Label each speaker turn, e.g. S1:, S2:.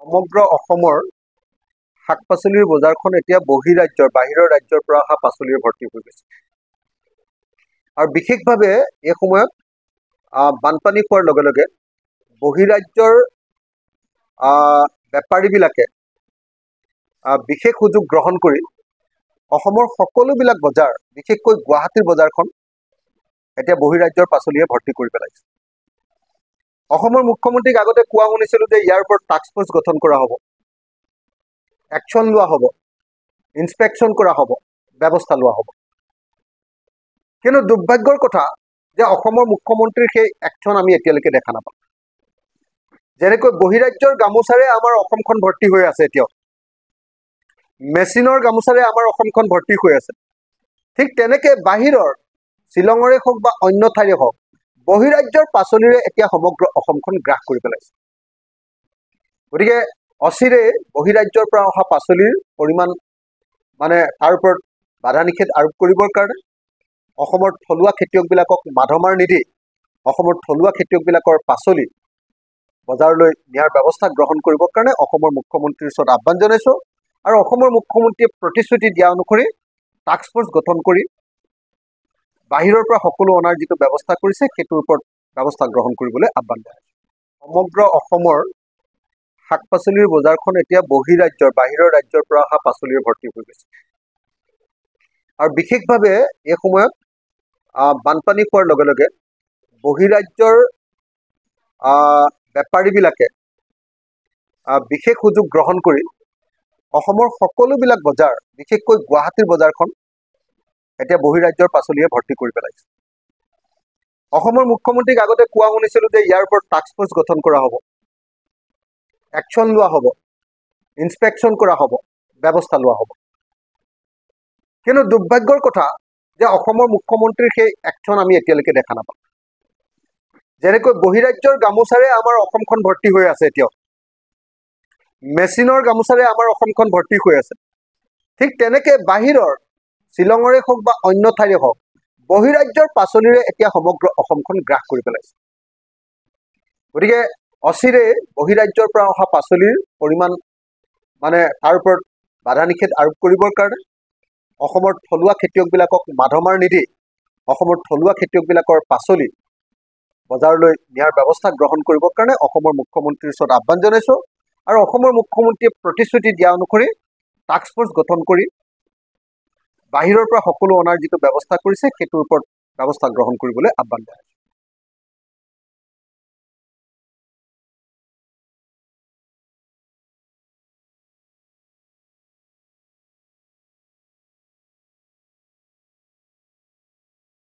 S1: সমগ্ৰ অসমৰ শাক পাচলিৰ বজাৰখন এতিয়া বাহিৰৰ ৰাজ্যৰ পৰা অহা পাচলিৰে ভৰ্তি হৈ গৈছে। আৰু বিশেষভাৱে এই সময়ত বানপানী হোৱাৰ লগে লগে বহিৰাজ্যৰ বেপাৰীবিলাকে বিশেষ সুযোগ গ্ৰহণ কৰি অসমৰ সকলোবিলাক বজাৰ, বিশেষকৈ গুৱাহাটীৰ বজাৰখন এতিয়া বহিৰাজ্যৰ পাচলিয়ে ভৰ্তি কৰি পেলাইছে। অসমৰ মুখ্যমন্ত্ৰীক আগতে কোৱা শুনিছিলোঁ যে ইয়াৰ ওপৰত টাস্ক ফ'ৰ্চ গঠন কৰা হ'ব, একশ্যন লোৱা হ'ব, ইনস্পেকশ্যন কৰা হ'ব, ব্যৱস্থা লোৱা হ'ব। কিন্তু দুৰ্ভাগ্যৰ কথা যে অসমৰ মুখ্যমন্ত্ৰীৰ সেই একশ্যন আমি এতিয়ালৈকে দেখা নাপাওঁ। যেনেকৈ বহিৰাজ্যৰ গামোচাৰে আমাৰ অসমখন ভৰ্তি হৈ আছে, এতিয়াও মেচিনৰ গামোচাৰে আমাৰ অসমখন ভৰ্তি হৈ আছে। ঠিক তেনেকৈ বাহিৰৰ শ্বিলঙৰে হওক বা অন্য ঠাইৰে হওক বহিৰাজ্যৰ পাচলিৰে এতিয়া সমগ্ৰ অসমখন গ্ৰাস কৰি পেলাইছে। গতিকে অচিৰে বহিৰাজ্যৰ পৰা অহা পাচলিৰ পৰিমাণ তাৰ ওপৰত বাধা নিষেধ আৰোপ কৰিবৰ কাৰণে অসমৰ থলুৱা খেতিয়কবিলাকক মাধমাৰ নিদি অসমৰ থলুৱা খেতিয়কবিলাকৰ পাচলি বজাৰলৈ নিয়াৰ ব্যৱস্থা গ্ৰহণ কৰিবৰ কাৰণে অসমৰ মুখ্যমন্ত্ৰীৰ ওচৰত আহ্বান জনাইছোঁ। আৰু অসমৰ মুখ্যমন্ত্ৰীয়ে প্ৰতিশ্ৰুতি দিয়া অনুসৰি টাস্ক ফ'ৰ্চ গঠন কৰি বাহিৰৰ পৰা সকলো অনাৰ যিটো ব্যৱস্থা কৰিছে সেইটোৰ ওপৰত ব্যৱস্থা গ্ৰহণ কৰিবলৈ আহ্বান জনাইছোঁ। সমগ্ৰ অসমৰ শাক পাচলিৰ বজাৰখন এতিয়া বাহিৰৰ ৰাজ্যৰ পৰা অহা পাচলিৰে ভৰ্তি হৈ গৈছে। আৰু বিশেষভাৱে এই সময়ত বানপানী হোৱাৰ লগে লগে বহিৰাজ্যৰ বেপাৰীবিলাকে বিশেষ সুযোগ গ্ৰহণ কৰি অসমৰ সকলোবিলাক বজাৰ, বিশেষকৈ গুৱাহাটীৰ বজাৰখন এতিয়া বহিৰাজ্যৰ পাচলিয়ে ভৰ্তি কৰি পেলাইছে। অসমৰ মুখ্যমন্ত্ৰীক আগতে কোৱা শুনিছিলোঁ যে ইয়াৰ ওপৰত টাস্ক ফ'ৰ্চ গঠন কৰা হ'ব, একশ্যন লোৱা হ'ব, ইনস্পেকশ্যন কৰা হ'ব, ব্যৱস্থা লোৱা হ'ব। কিন্তু দুৰ্ভাগ্যৰ কথা যে অসমৰ মুখ্যমন্ত্ৰীৰ সেই একশ্যন আমি এতিয়ালৈকে দেখা নাপাওঁ। যেনেকৈ বহিৰাজ্যৰ গামোচাৰে আমাৰ অসমখন ভৰ্তি হৈ আছে, এতিয়াও মেচিনৰ গামোচাৰে আমাৰ অসমখন ভৰ্তি হৈ আছে। ঠিক তেনেকৈ বাহিৰৰ শ্বিলঙৰে হওক বা অন্য ঠাইৰে হওক বহিৰাজ্যৰ পাচলিৰে এতিয়া সমগ্ৰ অসমখন গ্ৰাস কৰি পেলাইছে। গতিকে অচিৰে বহিৰাজ্যৰ পৰা অহা পাচলিৰ পৰিমাণ তাৰ ওপৰত বাধা নিষেধ আৰোপ কৰিবৰ কাৰণে অসমৰ থলুৱা খেতিয়কবিলাকক মাধমাৰ নিদি অসমৰ থলুৱা খেতিয়কবিলাকৰ পাচলি বজাৰলৈ নিয়াৰ ব্যৱস্থা গ্ৰহণ কৰিবৰ কাৰণে অসমৰ মুখ্যমন্ত্ৰীৰ ওচৰত আহ্বান জনাইছোঁ। আৰু অসমৰ মুখ্যমন্ত্ৰীয়ে প্ৰতিশ্ৰুতি দিয়া অনুসৰি টাস্ক ফ'ৰ্চ গঠন কৰি বাহিৰৰ পৰা সকলো অনাৰ যিটো ব্যৱস্থা কৰিছে সেইটোৰ ওপৰত ব্যৱস্থা গ্ৰহণ কৰিবলৈ আহ্বান জনাইছোঁ।